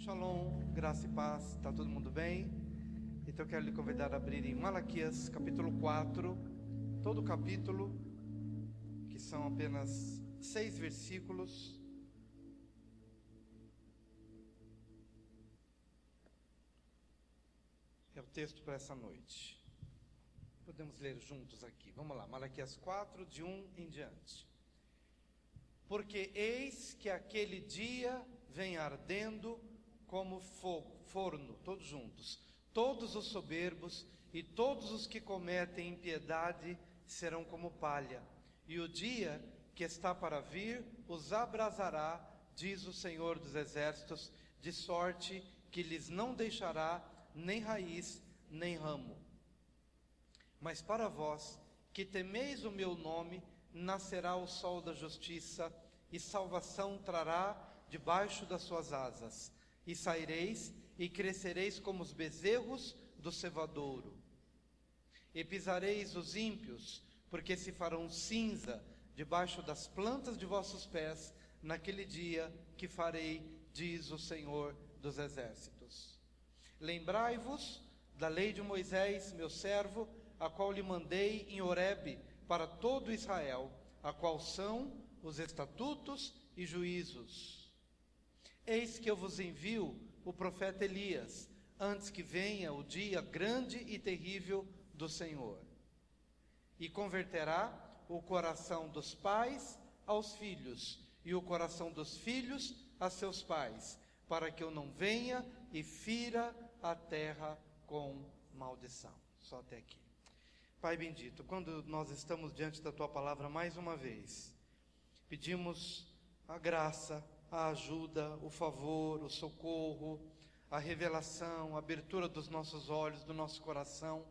Shalom, graça e paz, está todo mundo bem? Então eu quero lhe convidar a abrir em Malaquias capítulo 4, todo o capítulo, que são apenas 6 versículos. É o texto para essa noite. Podemos ler juntos aqui, vamos lá, Malaquias 4, de 1 em diante. Porque eis que aquele dia vem ardendo como fogo, forno, todos juntos. Todos os soberbos e todos os que cometem impiedade serão como palha. E o dia que está para vir os abrasará, diz o Senhor dos Exércitos, de sorte que lhes não deixará nem raiz, nem ramo. Mas para vós, que temeis o meu nome, nascerá o sol da justiça, e salvação trará debaixo das suas asas. E saireis e crescereis como os bezerros do cevadouro. E pisareis os ímpios, porque se farão cinza debaixo das plantas de vossos pés, naquele dia que farei, diz o Senhor dos Exércitos. Lembrai-vos da lei de Moisés, meu servo, a qual lhe mandei em Horebe para todo Israel, a qual são os estatutos e juízos. Eis que eu vos envio o profeta Elias, antes que venha o dia grande e terrível do Senhor. E converterá o coração dos pais aos filhos, e o coração dos filhos a seus pais, para que eu não venha e fira a terra com maldição. Só até aqui. Pai bendito, quando nós estamos diante da Tua palavra mais uma vez, pedimos a graça, a ajuda, o favor, o socorro, a revelação, a abertura dos nossos olhos, do nosso coração,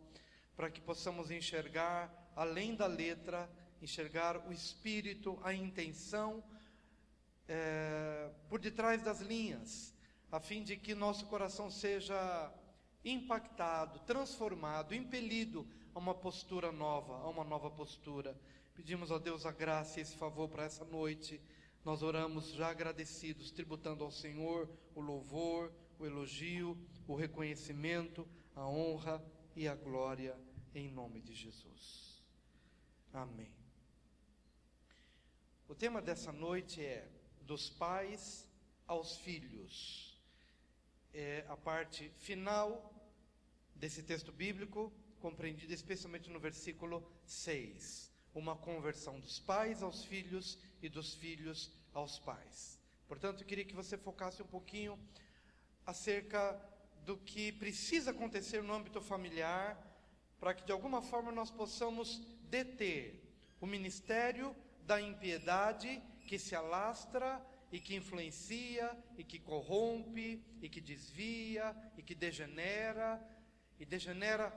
para que possamos enxergar além da letra, enxergar o espírito, a intenção, por detrás das linhas, a fim de que nosso coração seja impactado, transformado, impelido a uma postura nova, a uma nova postura. Pedimos a Deus a graça e esse favor para essa noite. Nós oramos já agradecidos, tributando ao Senhor o louvor, o elogio, o reconhecimento, a honra e a glória, em nome de Jesus. Amém. O tema dessa noite é dos pais aos filhos. É a parte final desse texto bíblico, compreendida especialmente no versículo 6. Uma conversão dos pais aos filhos e dos filhos aos pais. Portanto, eu queria que você focasse um pouquinho acerca do que precisa acontecer no âmbito familiar, para que de alguma forma nós possamos deter o ministério da impiedade que se alastra e que influencia e que corrompe e que desvia e que degenera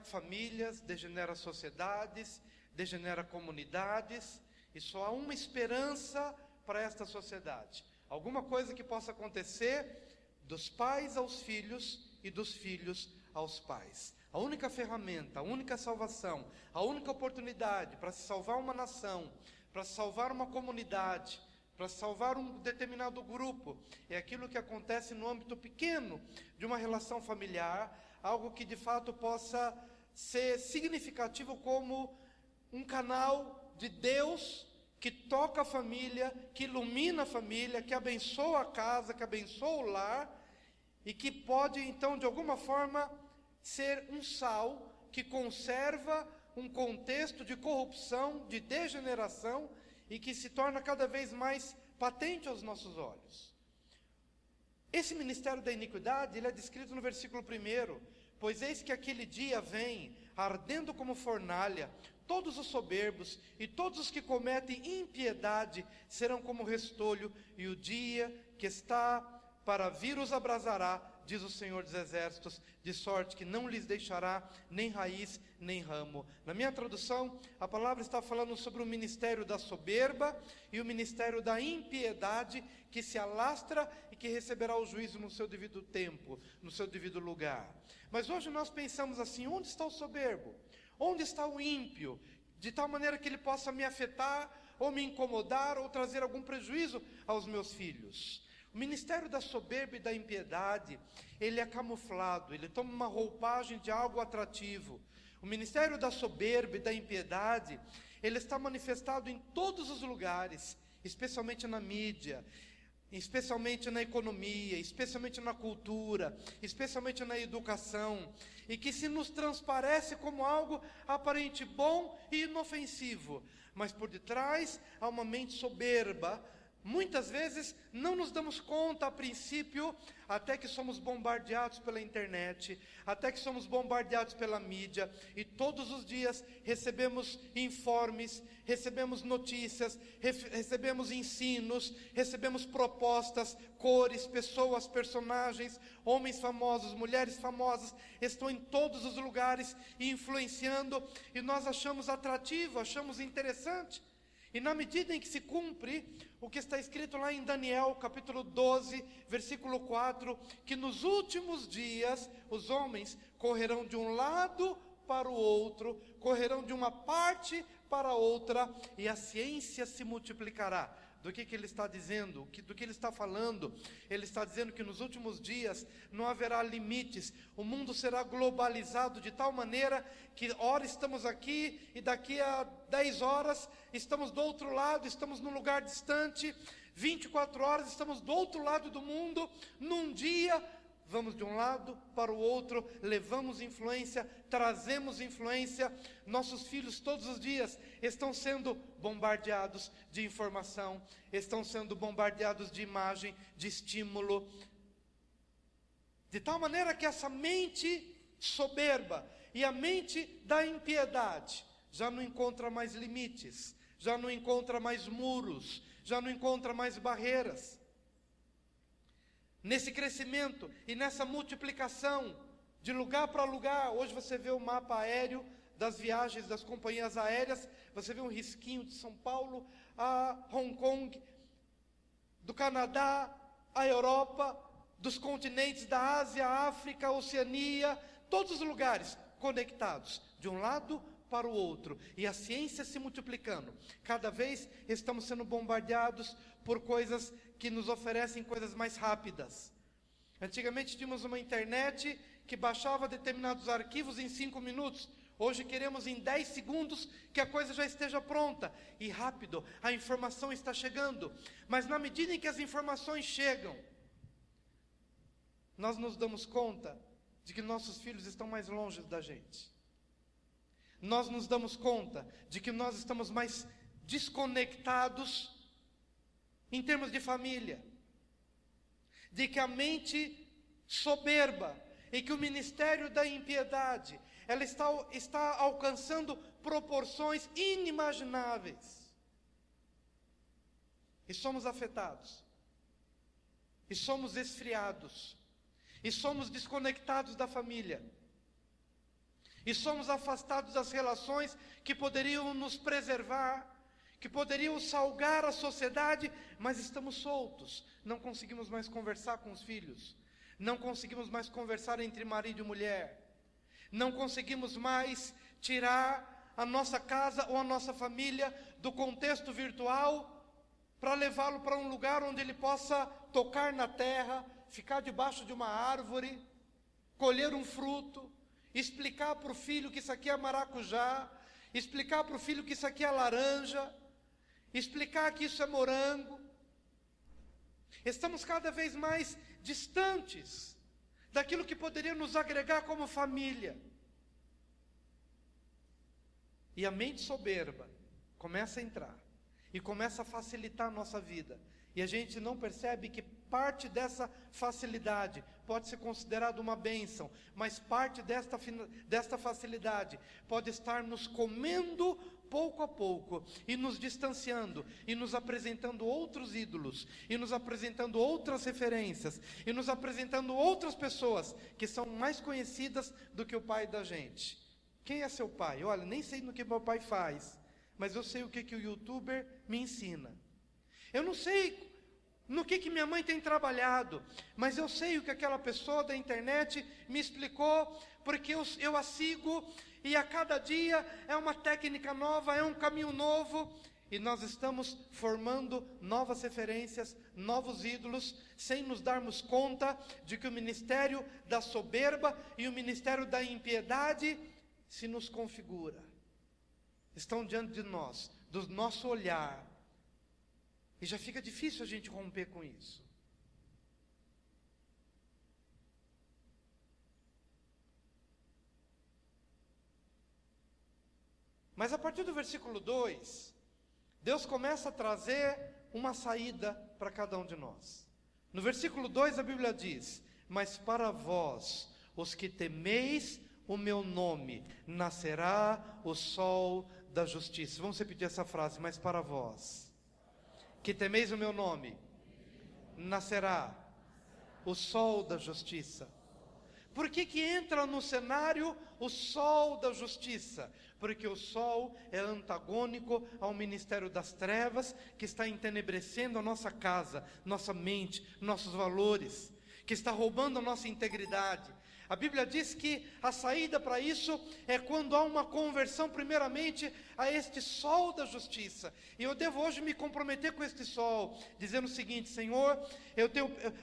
famílias, degenera sociedades, degenera comunidades, e só há uma esperança para esta sociedade: alguma coisa que possa acontecer dos pais aos filhos e dos filhos aos pais. A única ferramenta, a única salvação, a única oportunidade para se salvar uma nação, para se salvar uma comunidade, para salvar um determinado grupo, é aquilo que acontece no âmbito pequeno de uma relação familiar, algo que de fato possa ser significativo como um canal de Deus que toca a família, que ilumina a família, que abençoa a casa, que abençoa o lar, e que pode então de alguma forma ser um sal que conserva um contexto de corrupção, de degeneração, e que se torna cada vez mais patente aos nossos olhos. Esse ministério da iniquidade, ele é descrito no versículo 1: pois eis que aquele dia vem, ardendo como fornalha, todos os soberbos e todos os que cometem impiedade serão como restolho, e o dia que está para vir os abrasará, diz o Senhor dos Exércitos, de sorte que não lhes deixará nem raiz, nem ramo. Na minha tradução, a palavra está falando sobre o ministério da soberba e o ministério da impiedade, que se alastra e que receberá o juízo no seu devido tempo, no seu devido lugar. Mas hoje nós pensamos assim: onde está o soberbo? Onde está o ímpio? De tal maneira que ele possa me afetar, ou me incomodar, ou trazer algum prejuízo aos meus filhos. O ministério da soberba e da impiedade, ele é camuflado, ele toma uma roupagem de algo atrativo. O ministério da soberba e da impiedade, ele está manifestado em todos os lugares, especialmente na mídia, especialmente na economia, especialmente na cultura, especialmente na educação, e que se nos transparece como algo aparente bom e inofensivo, mas por detrás há uma mente soberba. Muitas vezes não nos damos conta a princípio, até que somos bombardeados pela internet, até que somos bombardeados pela mídia, e todos os dias recebemos informes, recebemos notícias, recebemos ensinos, recebemos propostas, cores, pessoas, personagens, homens famosos, mulheres famosas, estão em todos os lugares e influenciando, e nós achamos atrativo, achamos interessante. E na medida em que se cumpre o que está escrito lá em Daniel, capítulo 12, versículo 4, que nos últimos dias os homens correrão de um lado para o outro, correrão de uma parte para outra, e a ciência se multiplicará. Do que ele está dizendo, do que ele está falando? Ele está dizendo que nos últimos dias não haverá limites, o mundo será globalizado de tal maneira que ora estamos aqui e daqui a 10 horas estamos do outro lado, estamos num lugar distante, 24 horas estamos do outro lado do mundo, num dia vamos de um lado para o outro, levamos influência, trazemos influência. Nossos filhos todos os dias estão sendo bombardeados de informação, estão sendo bombardeados de imagem, de estímulo, de tal maneira que essa mente soberba e a mente da impiedade já não encontra mais limites, já não encontra mais muros, já não encontra mais barreiras. Nesse crescimento e nessa multiplicação de lugar para lugar, hoje você vê o mapa aéreo das viagens das companhias aéreas, você vê um risquinho de São Paulo a Hong Kong, do Canadá à Europa, dos continentes da Ásia, África, Oceania, todos os lugares conectados, de um lado para o outro, e a ciência se multiplicando. Cada vez estamos sendo bombardeados por coisas que nos oferecem coisas mais rápidas. Antigamente tínhamos uma internet que baixava determinados arquivos em 5 minutos. Hoje queremos em 10 segundos que a coisa já esteja pronta. E rápido, a informação está chegando. Mas na medida em que as informações chegam, nós nos damos conta de que nossos filhos estão mais longe da gente. Nós nos damos conta de que nós estamos mais desconectados em termos de família, de que a mente soberba e que o ministério da impiedade, ela está alcançando proporções inimagináveis, e somos afetados, e somos esfriados, e somos desconectados da família, e somos afastados das relações que poderiam nos preservar, que poderiam salgar a sociedade, mas estamos soltos, não conseguimos mais conversar com os filhos, não conseguimos mais conversar entre marido e mulher, não conseguimos mais tirar a nossa casa ou a nossa família do contexto virtual, para levá-lo para um lugar onde ele possa tocar na terra, ficar debaixo de uma árvore, colher um fruto, explicar para o filho que isso aqui é maracujá, explicar para o filho que isso aqui é laranja, explicar que isso é morango. Estamos cada vez mais distantes daquilo que poderia nos agregar como família. E a mente soberba começa a entrar e começa a facilitar a nossa vida. E a gente não percebe que parte dessa facilidade pode ser considerada uma bênção, mas parte desta facilidade pode estar nos comendo pouco a pouco, e nos distanciando, e nos apresentando outros ídolos, e nos apresentando outras referências, e nos apresentando outras pessoas que são mais conhecidas do que o pai da gente. Quem é seu pai? Olha, nem sei no que meu pai faz, mas eu sei o que o youtuber me ensina. Eu não sei no que minha mãe tem trabalhado, mas eu sei o que aquela pessoa da internet me explicou, porque eu a sigo, e a cada dia é uma técnica nova, é um caminho novo, e nós estamos formando novas referências, novos ídolos, sem nos darmos conta de que o ministério da soberba e o ministério da impiedade se nos configura. Estão diante de nós, do nosso olhar, e já fica difícil a gente romper com isso. Mas a partir do versículo 2, Deus começa a trazer uma saída para cada um de nós. No versículo 2 a Bíblia diz: mas para vós, os que temeis o meu nome, nascerá o sol da justiça. Vamos repetir essa frase: mas para vós, que temeis o meu nome, nascerá o sol da justiça. Por que entra no cenário o sol da justiça? Porque o sol é antagônico ao ministério das trevas, que está entenebrecendo a nossa casa, nossa mente, nossos valores, que está roubando a nossa integridade. A Bíblia diz que a saída para isso é quando há uma conversão, primeiramente, a este sol da justiça. E eu devo hoje me comprometer com este sol, dizendo o seguinte: Senhor,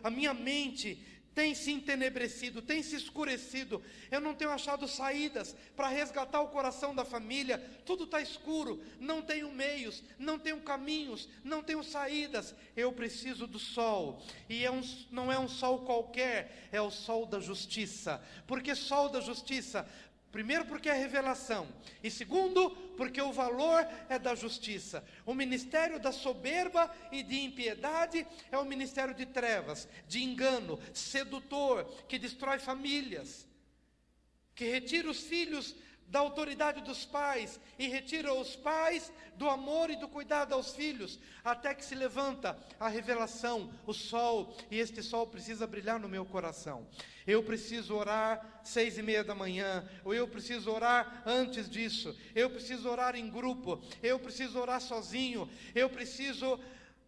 a minha mente tem se entenebrecido, tem se escurecido, eu não tenho achado saídas para resgatar o coração da família, tudo está escuro, não tenho meios, não tenho caminhos, não tenho saídas, eu preciso do sol, e não é um sol qualquer, é o sol da justiça. Por que sol da justiça? Primeiro, porque é revelação, e segundo, porque o valor é da justiça. O ministério da soberba e de impiedade é o ministério de trevas, de engano, sedutor, que destrói famílias, que retira os filhos da autoridade dos pais e retira os pais do amor e do cuidado aos filhos, até que se levanta a revelação, o sol, e este sol precisa brilhar no meu coração. Eu preciso orar 6:30 da manhã, ou eu preciso orar antes disso, eu preciso orar em grupo, eu preciso orar sozinho, eu preciso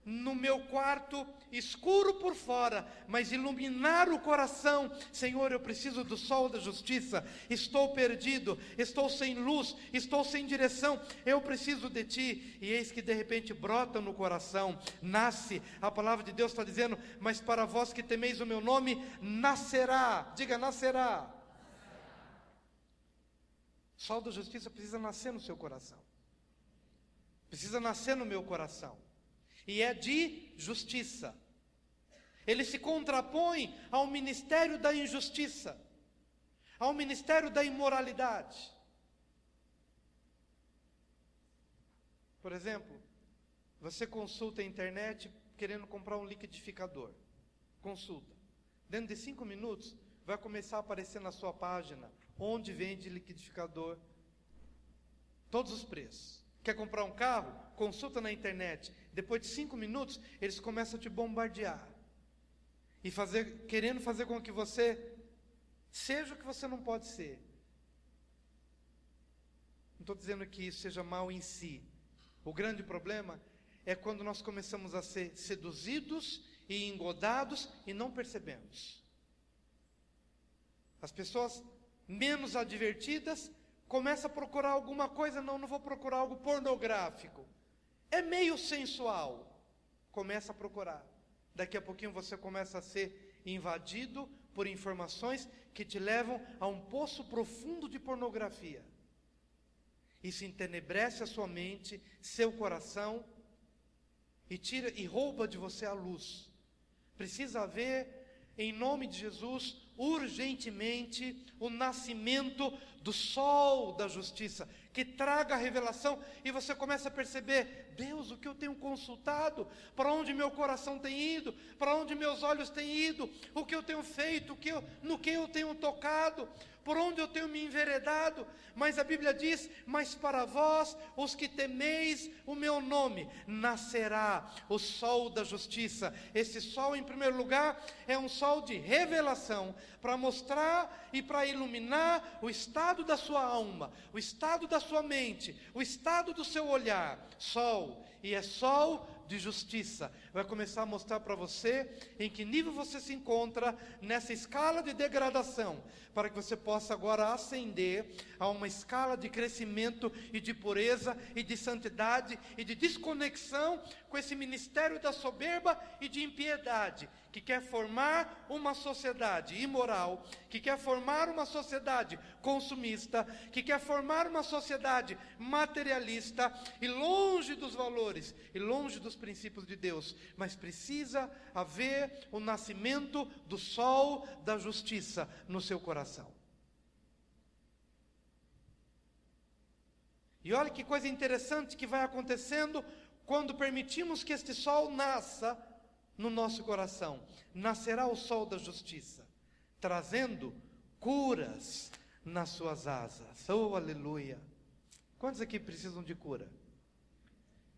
no meu quarto, escuro por fora, mas iluminar o coração. Senhor, eu preciso do sol da justiça, estou perdido, estou sem luz, estou sem direção, eu preciso de Ti. E eis que de repente brota no coração, nasce, a palavra de Deus está dizendo: mas para vós que temeis o meu nome, nascerá, diga nascerá. O sol da justiça precisa nascer no seu coração, precisa nascer no meu coração. E é de justiça. Ele se contrapõe ao ministério da injustiça, ao ministério da imoralidade. Por exemplo, você consulta a internet querendo comprar um liquidificador. Consulta. Dentro de 5 minutos, vai começar a aparecer na sua página onde vende liquidificador, todos os preços. Quer comprar um carro? Consulta na internet. Depois de 5 minutos, eles começam a te bombardear. E querendo fazer com que você seja o que você não pode ser. Não estou dizendo que isso seja mal em si. O grande problema é quando nós começamos a ser seduzidos e engodados e não percebemos. As pessoas menos advertidas começa a procurar alguma coisa, não vou procurar algo pornográfico, é meio sensual, começa a procurar, daqui a pouquinho você começa a ser invadido por informações que te levam a um poço profundo de pornografia, isso entenebrece a sua mente, seu coração, e rouba de você a luz. Precisa haver, em nome de Jesus, urgentemente, o nascimento do sol da justiça, que traga a revelação, e você começa a perceber: Deus, o que eu tenho consultado, para onde meu coração tem ido, para onde meus olhos têm ido, o que eu tenho feito, no que eu tenho tocado, por onde eu tenho me enveredado. Mas a Bíblia diz: mas para vós, os que temeis o meu nome, nascerá o sol da justiça. Esse sol, em primeiro lugar, é um sol de revelação, para mostrar e para iluminar o estado da sua alma, o estado da sua mente, o estado do seu olhar. Sol, e é sol de justiça. Vai começar a mostrar para você em que nível você se encontra nessa escala de degradação, para que você possa agora ascender a uma escala de crescimento e de pureza e de santidade e de desconexão com esse ministério da soberba e de impiedade, que quer formar uma sociedade imoral, que quer formar uma sociedade consumista, que quer formar uma sociedade materialista e longe dos valores e longe dos princípios de Deus. Mas precisa haver o nascimento do sol da justiça no seu coração. E olha que coisa interessante que vai acontecendo quando permitimos que este sol nasça no nosso coração. Nascerá o sol da justiça, trazendo curas nas suas asas. Oh, aleluia! Quantos aqui precisam de cura?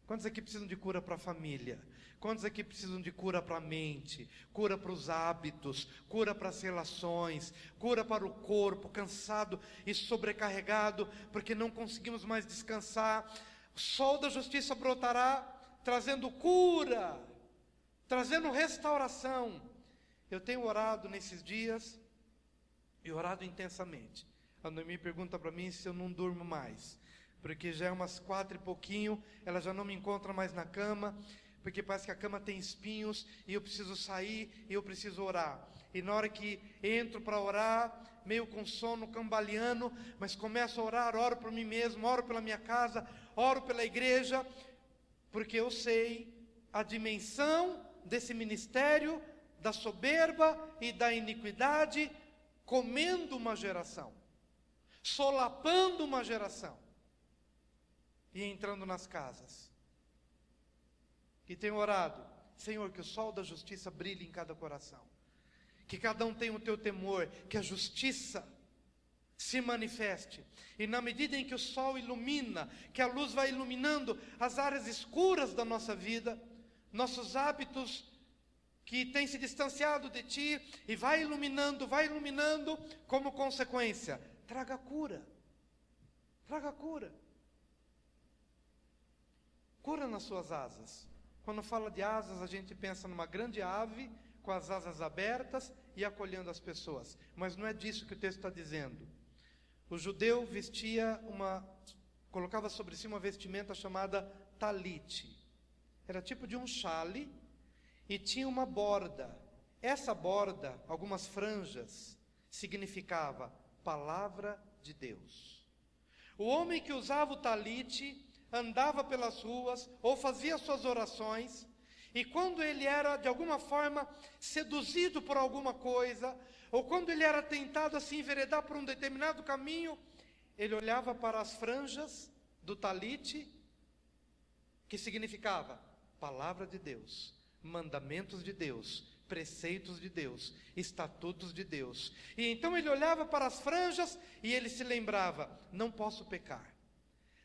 Quantos aqui precisam de cura para a família? Quantos aqui precisam de cura para a mente? Cura para os hábitos, cura para as relações, cura para o corpo, cansado e sobrecarregado, porque não conseguimos mais descansar. O sol da justiça brotará, trazendo cura, trazendo restauração. Eu tenho orado nesses dias, e orado intensamente. A Noemi pergunta para mim se eu não durmo mais, porque já é umas 4 e pouquinho, ela já não me encontra mais na cama, porque parece que a cama tem espinhos, e eu preciso sair, e eu preciso orar. E na hora que entro para orar, meio com sono, cambaleando, mas começo a orar, oro por mim mesmo, oro pela minha casa, oro pela igreja, porque eu sei a dimensão desse ministério, da soberba e da iniquidade, comendo uma geração, solapando uma geração, e entrando nas casas. E tenho orado, Senhor, que o sol da justiça brilhe em cada coração, que cada um tenha o teu temor, que a justiça se manifeste, e na medida em que o sol ilumina, que a luz vai iluminando as áreas escuras da nossa vida, nossos hábitos que têm se distanciado de Ti, e vai iluminando, como consequência, traga cura, cura nas suas asas. Quando fala de asas, a gente pensa numa grande ave, com as asas abertas e acolhendo as pessoas, mas não é disso que o texto está dizendo. O judeu colocava sobre si uma vestimenta chamada talite, era tipo de um chale, e tinha uma borda. Essa borda, algumas franjas, significava palavra de Deus. O homem que usava o talite andava pelas ruas, ou fazia suas orações, e quando ele era de alguma forma seduzido por alguma coisa, ou quando ele era tentado a se enveredar por um determinado caminho, ele olhava para as franjas do talite, que significava palavra de Deus, mandamentos de Deus, preceitos de Deus, estatutos de Deus. E então ele olhava para as franjas e ele se lembrava: não posso pecar,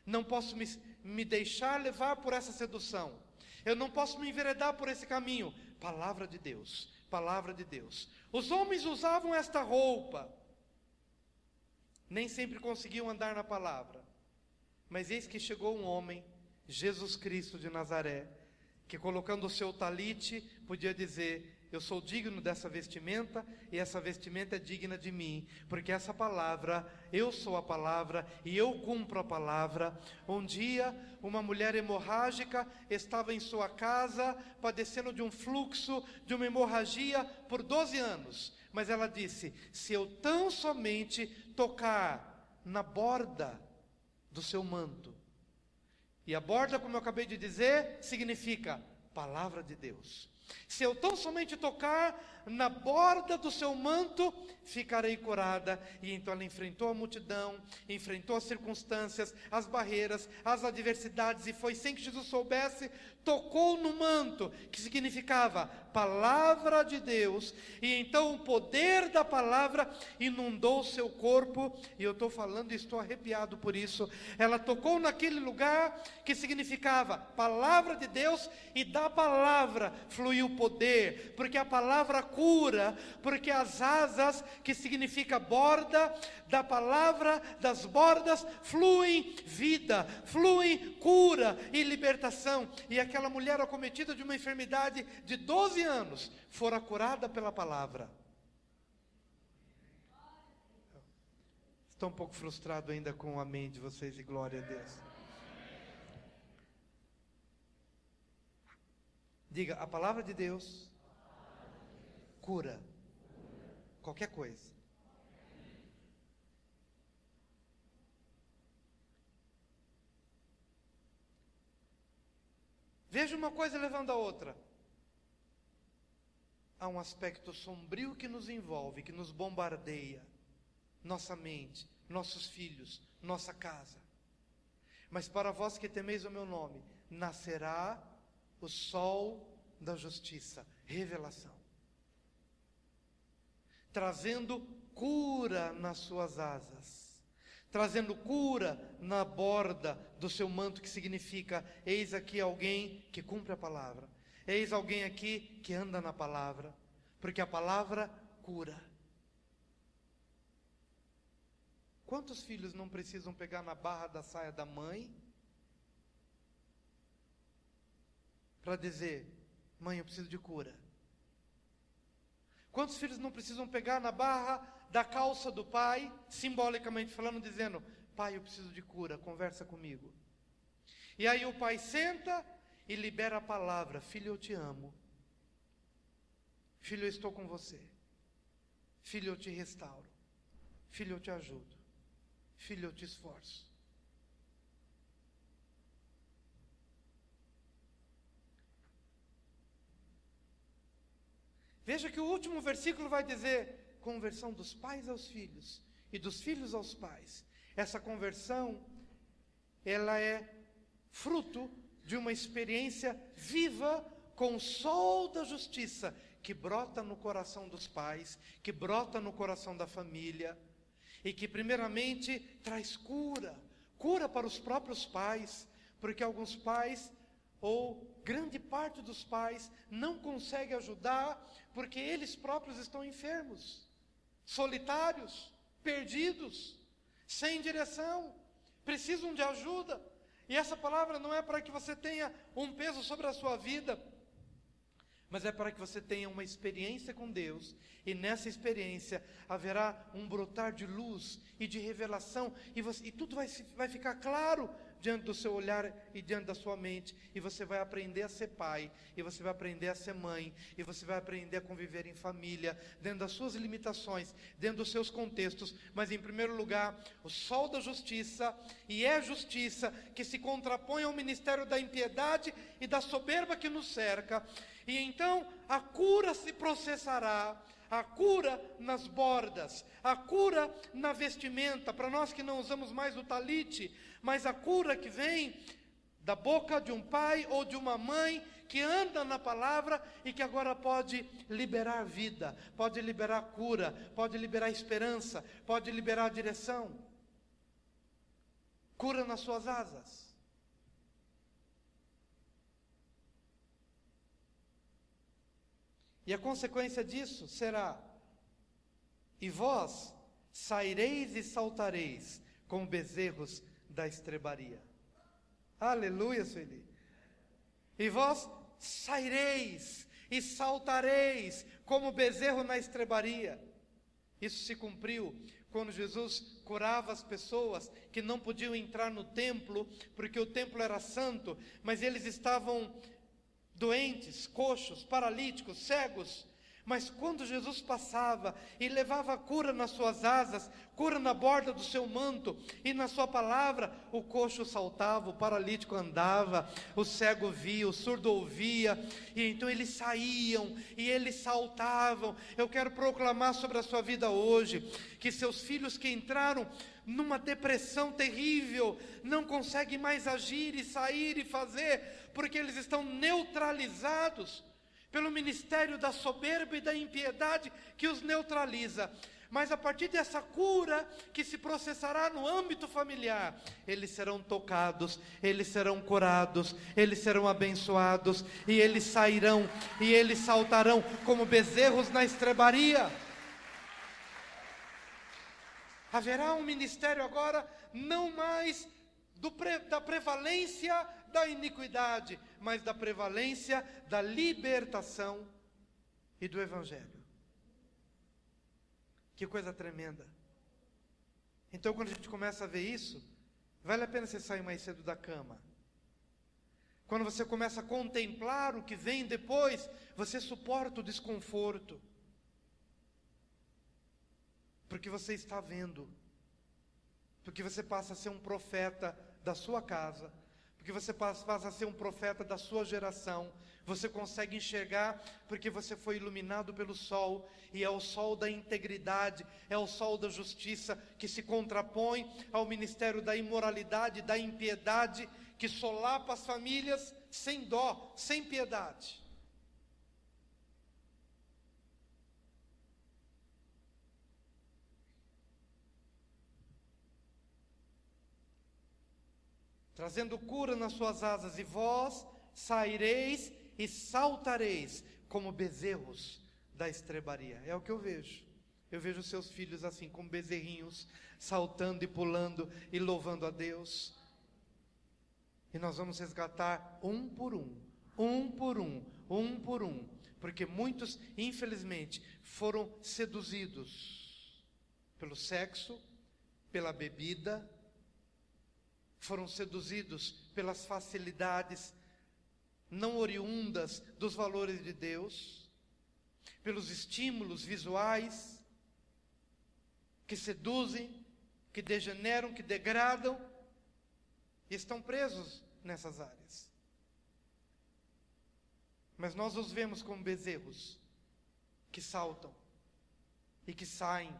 não posso me deixar levar por essa sedução, eu não posso me enveredar por esse caminho. Palavra de Deus, palavra de Deus. Os homens usavam esta roupa, nem sempre conseguiam andar na palavra, mas eis que chegou um homem, Jesus Cristo de Nazaré, que colocando o seu talite, podia dizer: eu sou digno dessa vestimenta, e essa vestimenta é digna de mim, porque essa palavra, eu sou a palavra, e eu cumpro a palavra. Um dia, uma mulher hemorrágica estava em sua casa, padecendo de um fluxo, de uma hemorragia, por 12 anos, mas ela disse: se eu tão somente tocar na borda do seu manto, e a borda, como eu acabei de dizer, significa palavra de Deus. Se eu tão somente tocar na borda do seu manto, ficarei curada. E então ela enfrentou a multidão, enfrentou as circunstâncias, as barreiras, as adversidades, e foi sem que Jesus soubesse, tocou no manto, que significava palavra de Deus, e então o poder da palavra inundou o seu corpo, e eu estou falando e estou arrepiado por isso. Ela tocou naquele lugar que significava palavra de Deus, e da palavra fluiu poder, porque a palavra cura, porque as asas, que significa borda, da palavra, das bordas, fluem vida, fluem cura e libertação. E aquela mulher acometida de uma enfermidade de 12 anos, fora curada pela palavra. Estou um pouco frustrado ainda com o amém de vocês, e glória a Deus. Diga, a palavra de Deus cura qualquer coisa. Veja uma coisa levando a outra. Há um aspecto sombrio que nos envolve, que nos bombardeia. Nossa mente, nossos filhos, nossa casa. Mas para vós que temeis o meu nome, nascerá o sol da justiça, revelação. Trazendo cura nas suas asas. Trazendo cura na borda do seu manto, que significa, eis aqui alguém que cumpre a palavra. Eis alguém aqui que anda na palavra, porque a palavra cura. Quantos filhos não precisam pegar na barra da saia da mãe para dizer, mãe, eu preciso de cura? Quantos filhos não precisam pegar na barra da calça do pai, simbolicamente falando, dizendo, pai, eu preciso de cura, conversa comigo. E aí o pai senta e libera a palavra, filho, eu te amo. Filho, eu estou com você. Filho, eu te restauro. Filho, eu te ajudo. Filho, eu te esforço. Veja que o último versículo vai dizer, conversão dos pais aos filhos, e dos filhos aos pais. Essa conversão, ela é fruto de uma experiência viva com o sol da justiça, que brota no coração dos pais, que brota no coração da família, e que primeiramente traz cura, cura para os próprios pais, porque alguns pais, ou grande parte dos pais, não consegue ajudar, porque eles próprios estão enfermos, solitários, perdidos, sem direção, precisam de ajuda. E essa palavra não é para que você tenha um peso sobre a sua vida, mas é para que você tenha uma experiência com Deus, e nessa experiência haverá um brotar de luz e de revelação, e tudo vai ficar claro diante do seu olhar e diante da sua mente, e você vai aprender a ser pai, e você vai aprender a ser mãe, e você vai aprender a conviver em família, dentro das suas limitações, dentro dos seus contextos, mas em primeiro lugar, o sol da justiça, e é justiça que se contrapõe ao ministério da impiedade e da soberba que nos cerca, e então a cura se processará, a cura nas bordas, a cura na vestimenta, para nós que não usamos mais o talite, mas a cura que vem da boca de um pai ou de uma mãe que anda na palavra e que agora pode liberar vida, pode liberar cura, pode liberar esperança, pode liberar direção. Cura nas suas asas. E a consequência disso será, e vós saireis e saltareis como bezerros da estrebaria. Aleluia, Sueli. E vós saireis e saltareis como bezerro na estrebaria. Isso se cumpriu quando Jesus curava as pessoas que não podiam entrar no templo, porque o templo era santo, mas eles estavam doentes, coxos, paralíticos, cegos. Mas quando Jesus passava e levava a cura nas suas asas, cura na borda do seu manto, e na sua palavra, o coxo saltava, o paralítico andava, o cego via, o surdo ouvia, e então eles saíam, e eles saltavam. Eu quero proclamar sobre a sua vida hoje, que seus filhos que entraram numa depressão terrível, não conseguem mais agir e sair e fazer, porque eles estão neutralizados pelo ministério da soberba e da impiedade que os neutraliza. Mas a partir dessa cura que se processará no âmbito familiar, eles serão tocados, eles serão curados, eles serão abençoados, e eles sairão, e eles saltarão como bezerros na estrebaria. Haverá um ministério agora, não mais da prevalência da iniquidade, mas da prevalência da libertação e do Evangelho. Que coisa tremenda. Então, quando a gente começa a ver isso, vale a pena você sair mais cedo da cama. Quando você começa a contemplar o que vem depois, você suporta o desconforto. Porque você está vendo. Porque você passa a ser um profeta da sua casa. Porque você passa a ser um profeta da sua geração. Você consegue enxergar porque você foi iluminado pelo sol. E é o sol da integridade, é o sol da justiça que se contrapõe ao ministério da imoralidade, da impiedade, que solapa as famílias sem dó, sem piedade. Trazendo cura nas suas asas, e vós saireis e saltareis como bezerros da estrebaria. É o que eu vejo. Eu vejo seus filhos assim, como bezerrinhos, saltando e pulando e louvando a Deus. E nós vamos resgatar um por um, porque muitos, infelizmente, foram seduzidos pelo sexo, pela bebida, foram seduzidos pelas facilidades não oriundas dos valores de Deus, pelos estímulos visuais que seduzem, que degeneram, que degradam, e estão presos nessas áreas. Mas nós os vemos como bezerros que saltam e que saem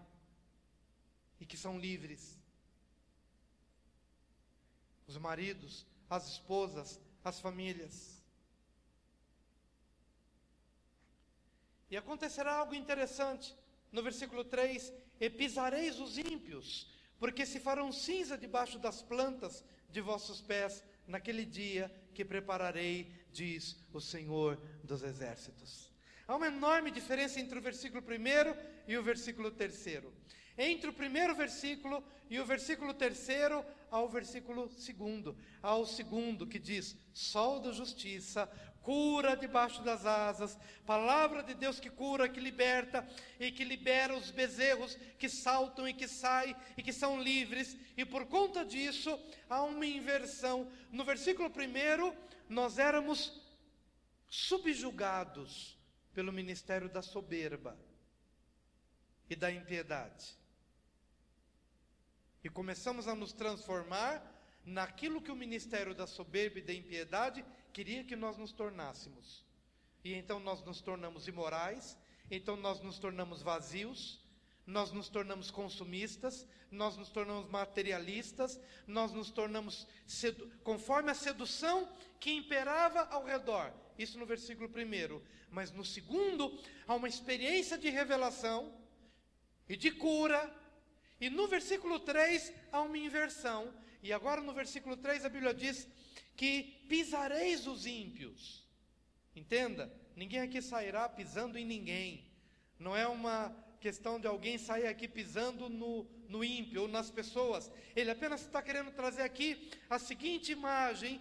e que são livres. Os maridos, as esposas, as famílias. E acontecerá algo interessante no versículo 3: e pisareis os ímpios, porque se farão cinza debaixo das plantas de vossos pés, naquele dia que prepararei, diz o Senhor dos Exércitos. Há uma enorme diferença entre o versículo 1 e o versículo 3. Entre o primeiro versículo e o versículo 3 ao versículo 2. Ao segundo, que diz: sol da justiça, cura debaixo das asas, palavra de Deus que cura, que liberta, e que libera os bezerros que saltam e que saem e que são livres. E por conta disso, há uma inversão. No versículo 1, nós éramos subjugados pelo ministério da soberba e da impiedade. E começamos a nos transformar naquilo que o ministério da soberba e da impiedade queria que nós nos tornássemos. E então nós nos tornamos imorais, então nós nos tornamos vazios, nós nos tornamos consumistas, nós nos tornamos materialistas, nós nos tornamos conforme a sedução que imperava ao redor. Isso no versículo 1. Mas no segundo, há uma experiência de revelação e de cura. E no versículo 3 há uma inversão. E agora no versículo 3 a Bíblia diz que pisareis os ímpios. Entenda, ninguém aqui sairá pisando em ninguém. Não é uma questão de alguém sair aqui pisando no ímpio ou nas pessoas. Ele apenas está querendo trazer aqui a seguinte imagem: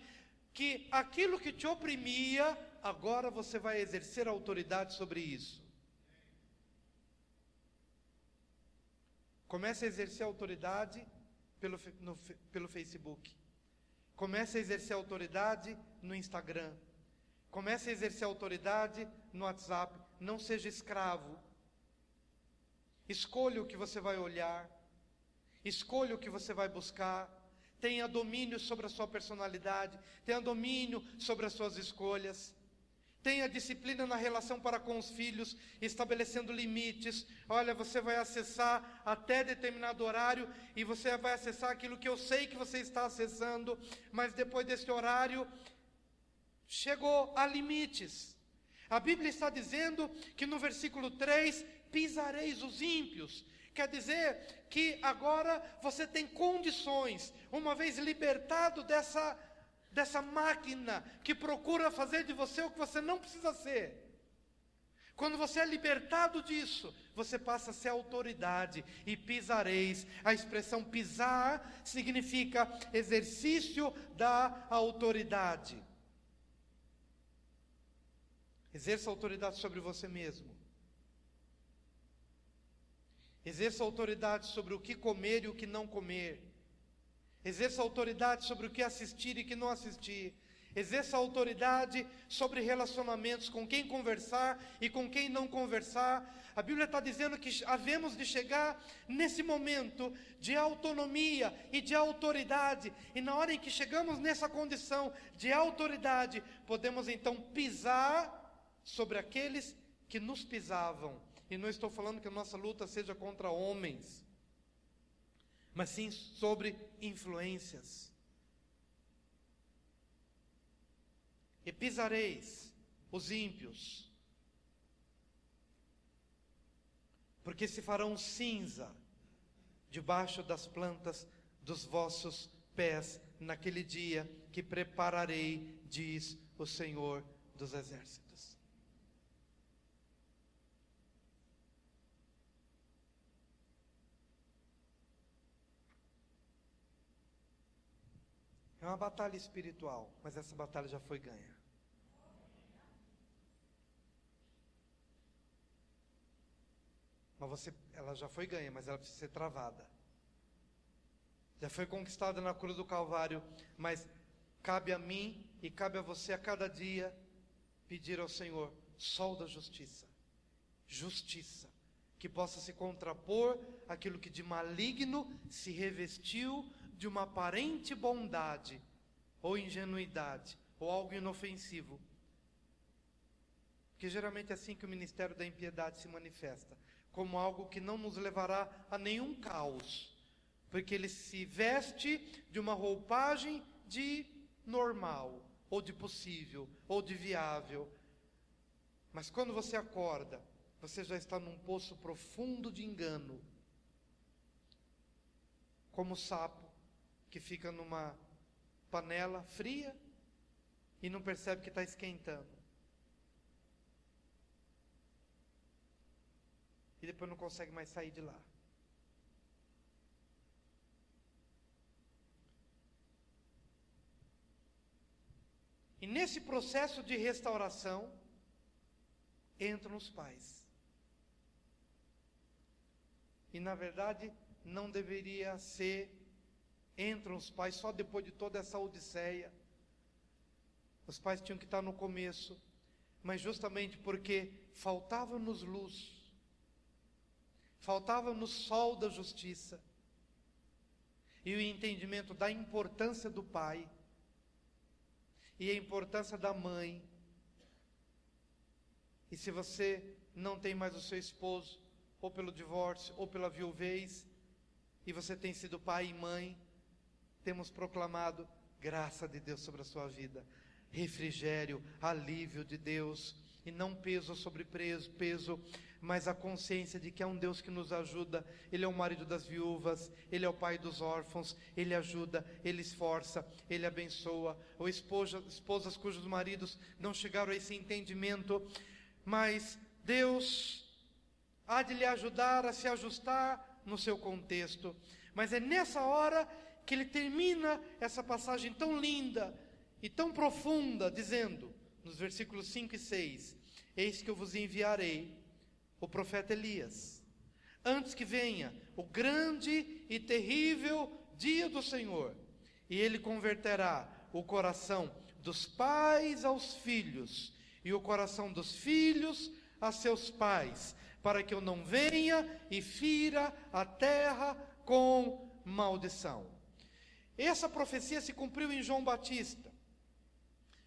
que aquilo que te oprimia, agora você vai exercer autoridade sobre isso. Comece a exercer autoridade pelo Facebook. Comece a exercer autoridade no Instagram. Comece a exercer autoridade no WhatsApp. Não seja escravo. Escolha o que você vai olhar. Escolha o que você vai buscar. Tenha domínio sobre a sua personalidade. Tenha domínio sobre as suas escolhas. Tenha disciplina na relação para com os filhos, estabelecendo limites. Olha, você vai acessar até determinado horário, e você vai acessar aquilo que eu sei que você está acessando, mas depois desse horário, chegou a limites. A Bíblia está dizendo que no versículo 3, pisareis os ímpios. Quer dizer que agora você tem condições, uma vez libertado dessa máquina que procura fazer de você o que você não precisa ser. Quando você é libertado disso, você passa a ser autoridade, e pisareis. A expressão pisar significa exercício da autoridade. Exerça autoridade sobre você mesmo. Exerça autoridade sobre o que comer e o que não comer. Exerça autoridade sobre o que assistir e o que não assistir. Exerça autoridade sobre relacionamentos, com quem conversar e com quem não conversar. A Bíblia está dizendo que havemos de chegar nesse momento de autonomia e de autoridade. E na hora em que chegamos nessa condição de autoridade, podemos então pisar sobre aqueles que nos pisavam. E não estou falando que a nossa luta seja contra homens, mas sim sobre influências. E pisareis os ímpios, porque se farão cinza debaixo das plantas dos vossos pés, naquele dia que prepararei, diz o Senhor dos Exércitos. É uma batalha espiritual, mas essa batalha já foi ganha. Ela já foi ganha, mas ela precisa ser travada. Já foi conquistada na cruz do Calvário, mas cabe a mim e cabe a você a cada dia pedir ao Senhor sol da justiça, justiça, que possa se contrapor àquilo que de maligno se revestiu de uma aparente bondade, ou ingenuidade, ou algo inofensivo. Porque geralmente é assim que o ministério da impiedade se manifesta, como algo que não nos levará a nenhum caos, porque ele se veste de uma roupagem de normal, ou de possível, ou de viável. Mas quando você acorda, você já está num poço profundo de engano, como o sapo que fica numa panela fria e não percebe que está esquentando. E depois não consegue mais sair de lá. E nesse processo de restauração, entram os pais. E na verdade, não deveria ser, entram os pais só depois de toda essa odisseia. Os pais tinham que estar no começo, mas justamente porque faltava-nos luz, faltava-nos sol da justiça, e o entendimento da importância do pai, e a importância da mãe. E se você não tem mais o seu esposo, ou pelo divórcio, ou pela viuvez, e você tem sido pai e mãe, temos proclamado graça de Deus sobre a sua vida, refrigério, alívio de Deus, e não peso sobre peso, mas a consciência de que é um Deus que nos ajuda. Ele é o marido das viúvas, Ele é o pai dos órfãos, Ele ajuda, Ele esforça, Ele abençoa. Ou esposas cujos maridos não chegaram a esse entendimento, mas Deus há de lhe ajudar a se ajustar no seu contexto. Mas é nessa hora que ele termina essa passagem tão linda e tão profunda, dizendo, nos versículos 5 e 6, eis que eu vos enviarei o profeta Elias, antes que venha o grande e terrível dia do Senhor, e ele converterá o coração dos pais aos filhos, e o coração dos filhos a seus pais, para que eu não venha e fira a terra com maldição. Essa profecia se cumpriu em João Batista.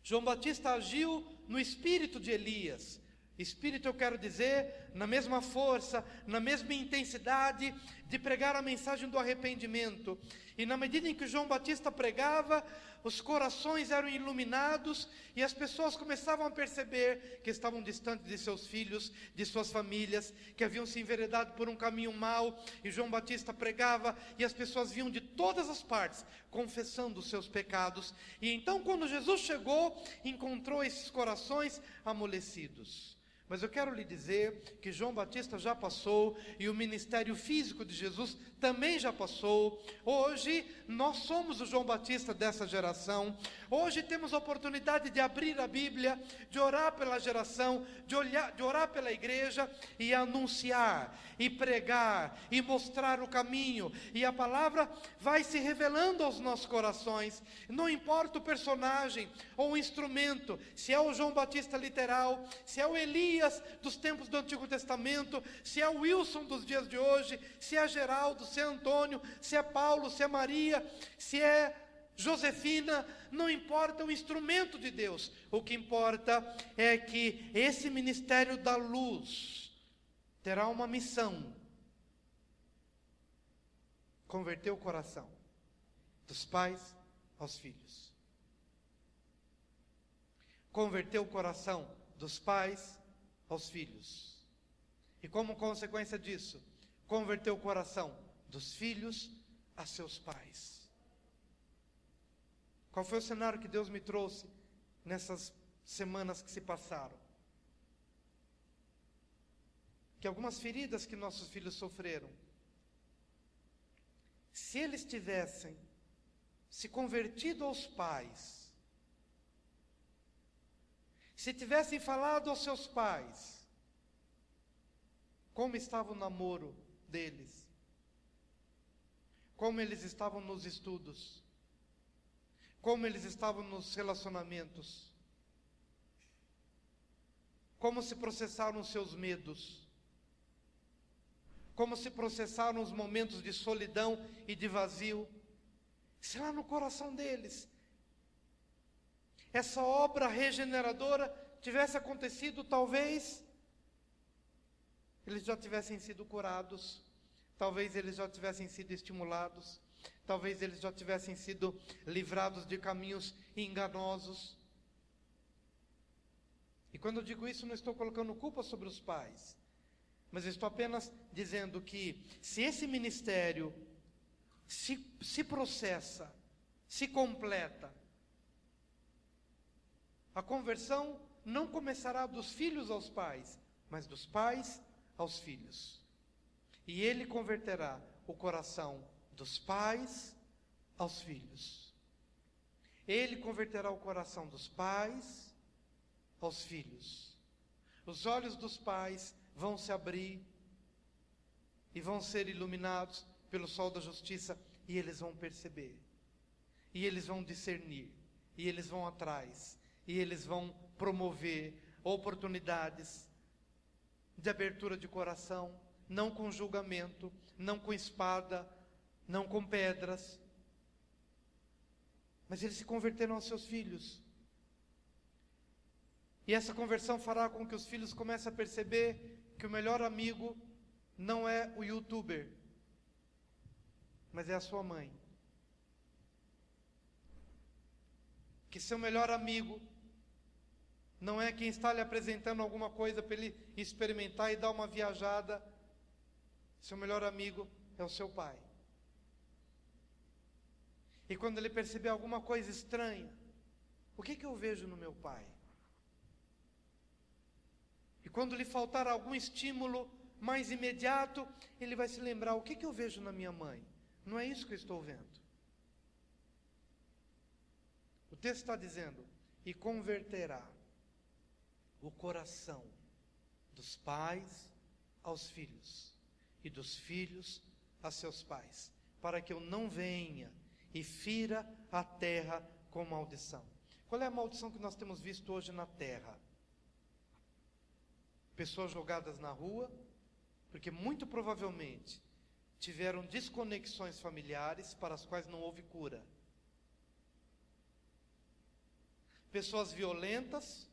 João Batista agiu no espírito de Elias. Espírito, eu quero dizer, na mesma força, na mesma intensidade de pregar a mensagem do arrependimento. E na medida em que João Batista pregava, os corações eram iluminados e as pessoas começavam a perceber que estavam distantes de seus filhos, de suas famílias, que haviam se enveredado por um caminho mau. E João Batista pregava e as pessoas vinham de todas as partes, confessando os seus pecados. E então, quando Jesus chegou, encontrou esses corações amolecidos. Mas eu quero lhe dizer que João Batista já passou e o ministério físico de Jesus também já passou. Hoje nós somos o João Batista dessa geração. Hoje temos a oportunidade de abrir a Bíblia, de orar pela geração, de orar pela igreja e anunciar, e pregar, e mostrar o caminho. E a palavra vai se revelando aos nossos corações. Não importa o personagem ou o instrumento, se é o João Batista literal, se é o Elias dos tempos do Antigo Testamento, se é o Wilson dos dias de hoje, se é Geraldo, se é Antônio, se é Paulo, se é Maria, se é Josefina, não importa o instrumento de Deus. O que importa é que esse ministério da luz terá uma missão: converter o coração dos pais aos filhos. Converter o coração dos pais aos filhos. E como consequência disso, converter o coração dos filhos a seus pais. Qual foi o cenário que Deus me trouxe nessas semanas que se passaram? Que algumas feridas que nossos filhos sofreram, se eles tivessem se convertido aos pais, se tivessem falado aos seus pais como estava o namoro deles, como eles estavam nos estudos, como eles estavam nos relacionamentos, como se processaram os seus medos, como se processaram os momentos de solidão e de vazio, se lá no coração deles essa obra regeneradora tivesse acontecido, talvez eles já tivessem sido curados, talvez eles já tivessem sido estimulados, talvez eles já tivessem sido livrados de caminhos enganosos. E quando eu digo isso, não estou colocando culpa sobre os pais, mas estou apenas dizendo que se esse ministério se processa, se completa, a conversão não começará dos filhos aos pais, mas dos pais aos filhos. E ele converterá o coração dos pais aos filhos. Ele converterá o coração dos pais aos filhos. Os olhos dos pais vão se abrir e vão ser iluminados pelo sol da justiça, e eles vão perceber, e eles vão discernir, e eles vão atrás, e eles vão promover oportunidades de abertura de coração, não com julgamento, não com espada, não com pedras, mas eles se converteram aos seus filhos. E essa conversão fará com que os filhos comecem a perceber que o melhor amigo não é o youtuber, mas é a sua mãe. Que seu melhor amigo não é quem está lhe apresentando alguma coisa para ele experimentar e dar uma viajada. Seu melhor amigo é o seu pai. E quando ele perceber alguma coisa estranha, o que eu vejo no meu pai? E quando lhe faltar algum estímulo mais imediato, ele vai se lembrar: o que eu vejo na minha mãe? Não é isso que eu estou vendo. O texto está dizendo: e converterá o coração dos pais aos filhos, e dos filhos a seus pais, para que eu não venha e fira a terra com maldição. Qual é a maldição que nós temos visto hoje na terra? Pessoas jogadas na rua, porque muito provavelmente tiveram desconexões familiares para as quais não houve cura. Pessoas violentas,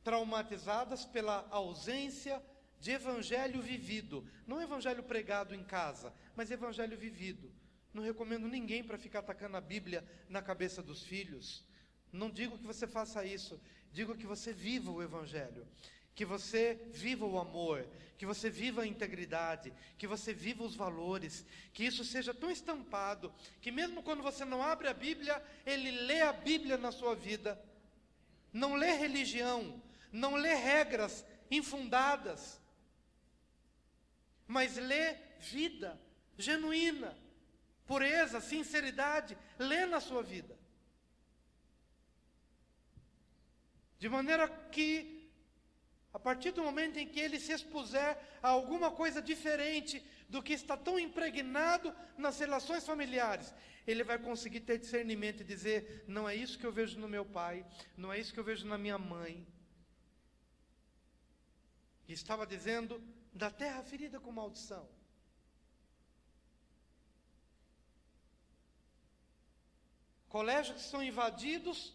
traumatizadas pela ausência de evangelho vivido, não evangelho pregado em casa, mas evangelho vivido. Não recomendo ninguém para ficar tacando a Bíblia na cabeça dos filhos. Não digo que você faça isso, digo que você viva o evangelho, que você viva o amor, que você viva a integridade, que você viva os valores, que isso seja tão estampado, que mesmo quando você não abre a Bíblia, ele lê a Bíblia na sua vida. Não lê religião, não lê regras infundadas, mas lê vida genuína, pureza, sinceridade, lê na sua vida. De maneira que, a partir do momento em que ele se expuser a alguma coisa diferente do que está tão impregnado nas relações familiares, ele vai conseguir ter discernimento e dizer: não é isso que eu vejo no meu pai, não é isso que eu vejo na minha mãe. E estava dizendo da terra ferida com maldição. Colégios que são invadidos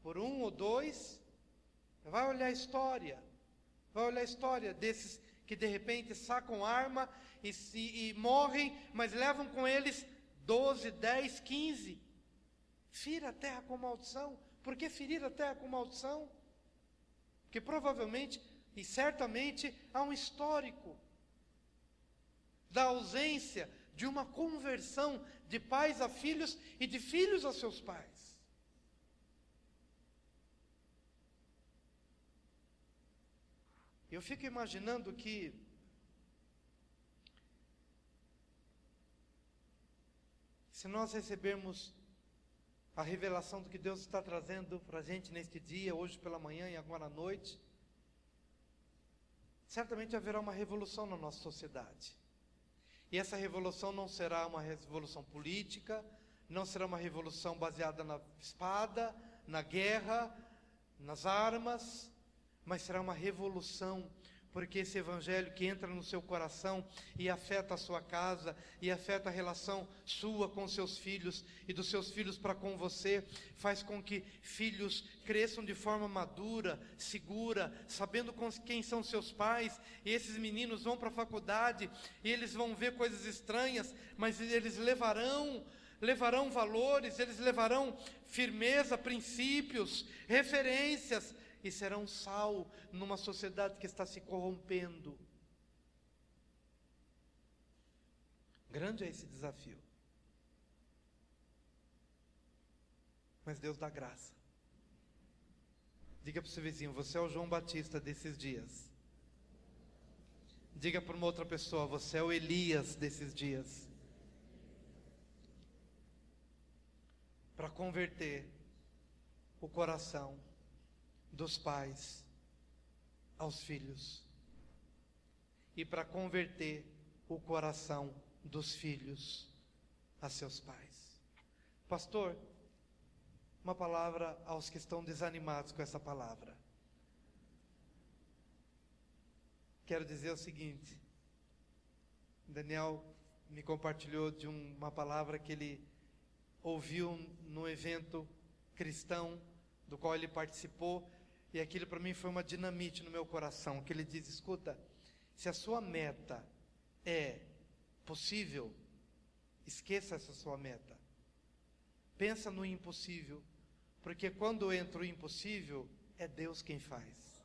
por um ou dois, vai olhar a história desses que de repente sacam arma e morrem, mas levam com eles 12, 10, 15. Fira a terra com maldição. Por que ferir a terra com maldição? Porque provavelmente e certamente há um histórico da ausência de uma conversão de pais a filhos e de filhos a seus pais. Eu fico imaginando que se nós recebermos a revelação do que Deus está trazendo para a gente neste dia, hoje pela manhã e agora à noite, certamente haverá uma revolução na nossa sociedade. E essa revolução não será uma revolução política, não será uma revolução baseada na espada, na guerra, nas armas, mas será uma revolução, porque esse evangelho que entra no seu coração e afeta a sua casa, e afeta a relação sua com seus filhos, e dos seus filhos para com você, faz com que filhos cresçam de forma madura, segura, sabendo quem são seus pais, e esses meninos vão para a faculdade, e eles vão ver coisas estranhas, mas eles levarão valores, eles levarão firmeza, princípios, referências, e serão sal numa sociedade que está se corrompendo. Grande é esse desafio. Mas Deus dá graça. Diga para o seu vizinho: você é o João Batista desses dias. Diga para uma outra pessoa: você é o Elias desses dias. Para converter o coração dos pais aos filhos, e para converter o coração dos filhos a seus pais. Pastor, uma palavra aos que estão desanimados com essa palavra. Quero dizer o seguinte: Daniel me compartilhou de uma palavra que ele ouviu no evento cristão do qual ele participou, e aquilo para mim foi uma dinamite no meu coração, que ele diz: escuta, se a sua meta é possível, esqueça essa sua meta, pensa no impossível, porque quando entra o impossível, é Deus quem faz.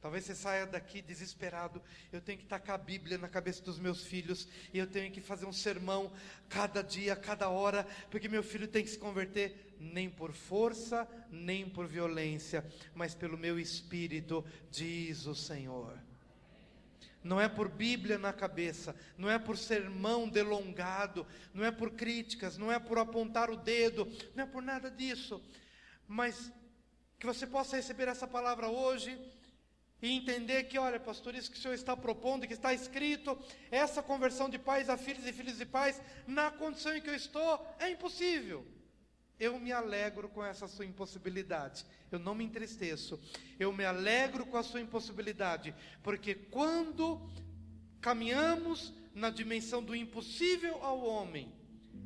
Talvez você saia daqui desesperado: eu tenho que tacar a Bíblia na cabeça dos meus filhos, e eu tenho que fazer um sermão cada dia, cada hora, porque meu filho tem que se converter. Nem por força, nem por violência, mas pelo meu Espírito, diz o Senhor. Não é por Bíblia na cabeça, não é por sermão delongado, não é por críticas, não é por apontar o dedo, não é por nada disso, mas que você possa receber essa palavra hoje e entender que, olha, pastor, isso que o Senhor está propondo, que está escrito, essa conversão de pais a filhos e filhos de pais, na condição em que eu estou, é impossível. Eu me alegro com essa sua impossibilidade, eu não me entristeço, eu me alegro com a sua impossibilidade, porque quando caminhamos na dimensão do impossível ao homem,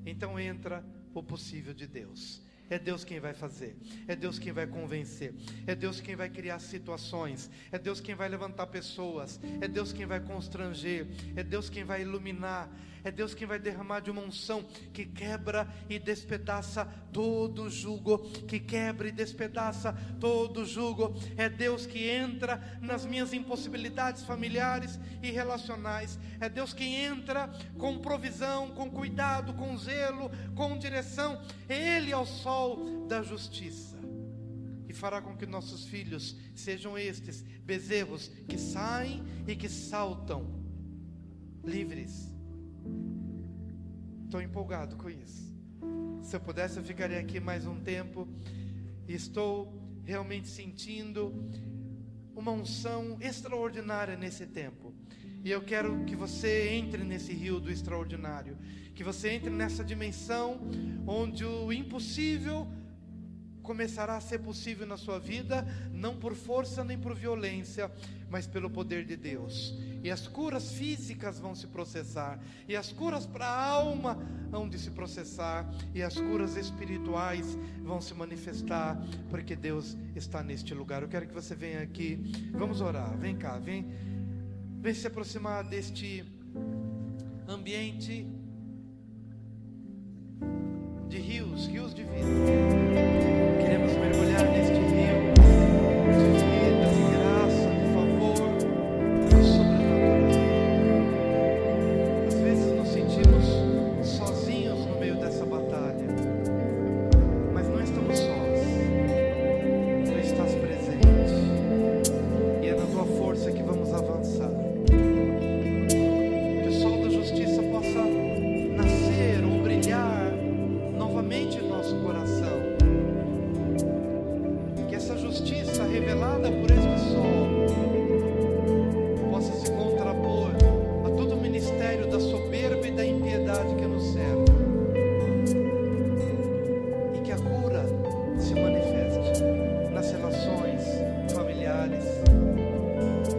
então entra o possível de Deus. É Deus quem vai fazer, é Deus quem vai convencer, é Deus quem vai criar situações, é Deus quem vai levantar pessoas, é Deus quem vai constranger, é Deus quem vai iluminar, é Deus quem vai derramar de uma unção que quebra e despedaça todo jugo, que quebra e despedaça todo jugo. É Deus que entra nas minhas impossibilidades familiares e relacionais, é Deus quem entra com provisão, com cuidado, com zelo, com direção. Ele é o sol da justiça e fará com que nossos filhos sejam estes bezerros que saem e que saltam livres. Estou empolgado com isso. Se eu pudesse, eu ficaria aqui mais um tempo. Estou realmente sentindo uma unção extraordinária nesse tempo. E eu quero que você entre nesse rio do extraordinário, que você entre nessa dimensão onde o impossível começará a ser possível na sua vida, não por força nem por violência, mas pelo poder de Deus. E as curas físicas vão se processar, e as curas para a alma vão de se processar, e as curas espirituais vão se manifestar, porque Deus está neste lugar. Eu quero que você venha aqui, vamos orar, vem cá, vem se aproximar deste ambiente de rios de vida. Queremos mergulhar neste rio de vida, de graça, de favor, de sobrenatural. Às vezes nos sentimos sozinhos no meio dessa batalha, mas não estamos sós. Tu estás presente, e é na tua força que vamos avançar. Que o sol da justiça possa nascer ou brilhar novamente em nosso coração. Que essa justiça revelada por este sol possa se contrapor a todo o ministério da soberba e da impiedade que nos serve, e que a cura se manifeste nas relações familiares,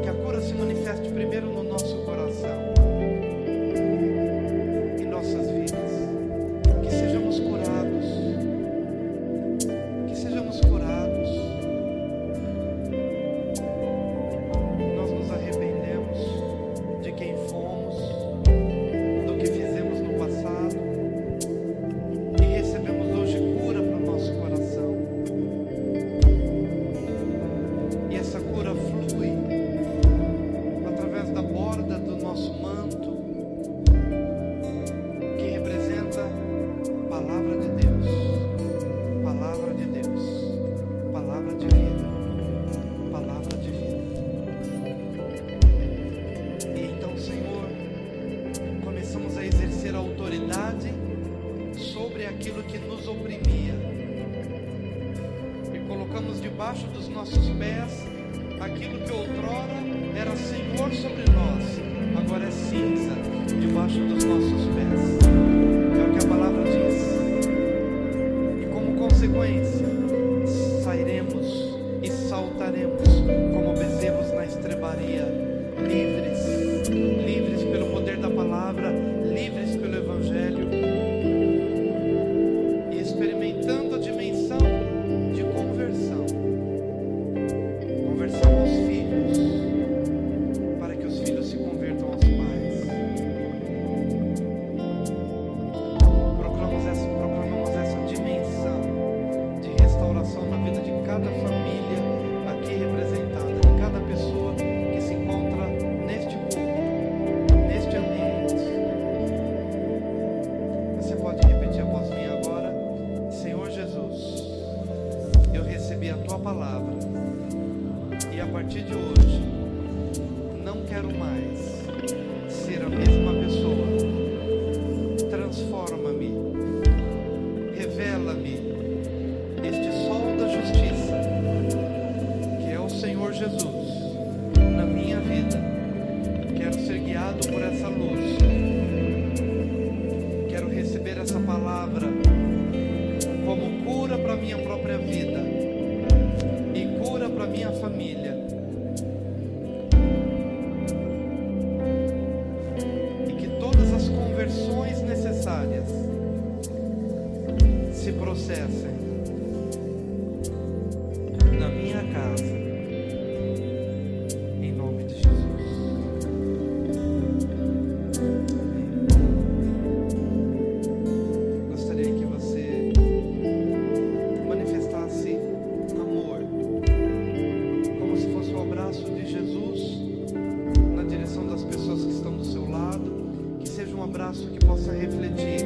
que a cura se manifeste primeiro no nosso coração, em nossas vidas. Que sejamos curados, que sejamos curados. Nós nos arrependemos de quem fomos, do que fizemos no passado, e recebemos hoje cura para o nosso coração. E essa cura flui através da borda do nosso manto, que representa palavra de Deus, palavra de Deus, palavra de vida, palavra de vida. E então, Senhor, começamos a exercer a autoridade sobre aquilo que nos oprimia, e colocamos debaixo dos nossos pés aquilo que outrora era Senhor sobre nós, agora é cinza debaixo dos nossos pés. É o que a palavra diz. E como consequência, sairemos e saltaremos como bezerros na estrebaria, livres, livres pelo poder da palavra, livres pelo Evangelho, e experimentando a dimensão de conversão aos filhos, para que os filhos se convertam aos pais. Proclamamos essa dimensão de restauração na vida de cada família aqui representada, de cada pessoa que se encontra neste culto, neste ambiente. Você pode repetir após mim agora: Senhor Jesus, eu recebi a tua palavra, e a partir de hoje não quero mais ser a mesma pessoa. Transforma-me, revela-me este sol da justiça, que é o Senhor Jesus, na minha vida. Quero ser guiado por essa luz, quero receber essa palavra como cura para a minha própria vida e cura para a minha família. E que todas as conversões necessárias se processem descanso, que possa refletir